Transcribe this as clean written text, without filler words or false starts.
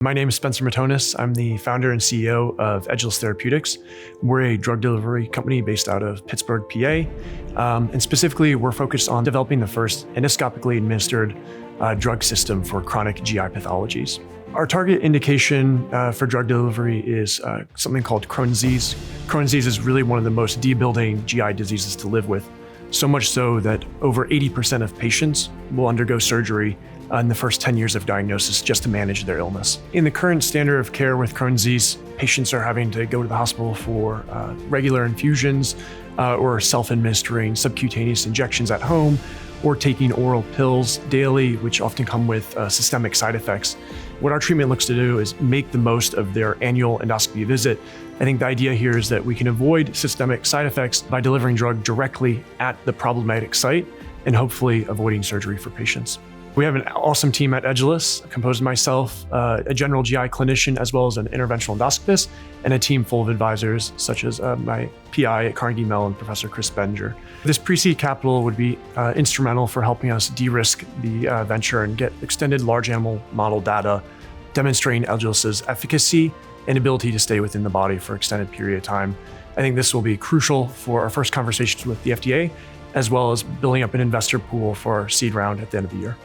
My name is Spencer Matonis. I'm the founder and CEO of Edulis Therapeutics. We're a drug delivery company based out of Pittsburgh, PA. And specifically, we're focused on developing the first endoscopically administered drug system for chronic GI pathologies. Our target indication for drug delivery is something called Crohn's disease. Crohn's disease is really one of the most debilitating GI diseases to live with, so much so that over 80% of patients will undergo surgery in the first 10 years of diagnosis just to manage their illness. In the current standard of care with Crohn's disease, patients are having to go to the hospital for regular infusions or self-administering subcutaneous injections at home, or taking oral pills daily, which often come with systemic side effects. What our treatment looks to do is make the most of their annual endoscopy visit. I think the idea here is that we can avoid systemic side effects by delivering drug directly at the problematic site and hopefully avoiding surgery for patients. We have an awesome team at Edulis, composed of myself, a general GI clinician, as well as an interventional endoscopist, and a team full of advisors, such as my PI at Carnegie Mellon, Professor Chris Benger. This pre-seed capital would be instrumental for helping us de-risk the venture and get extended large animal model data demonstrating Edulis' efficacy and ability to stay within the body for an extended period of time. I think this will be crucial for our first conversations with the FDA, as well as building up an investor pool for our seed round at the end of the year.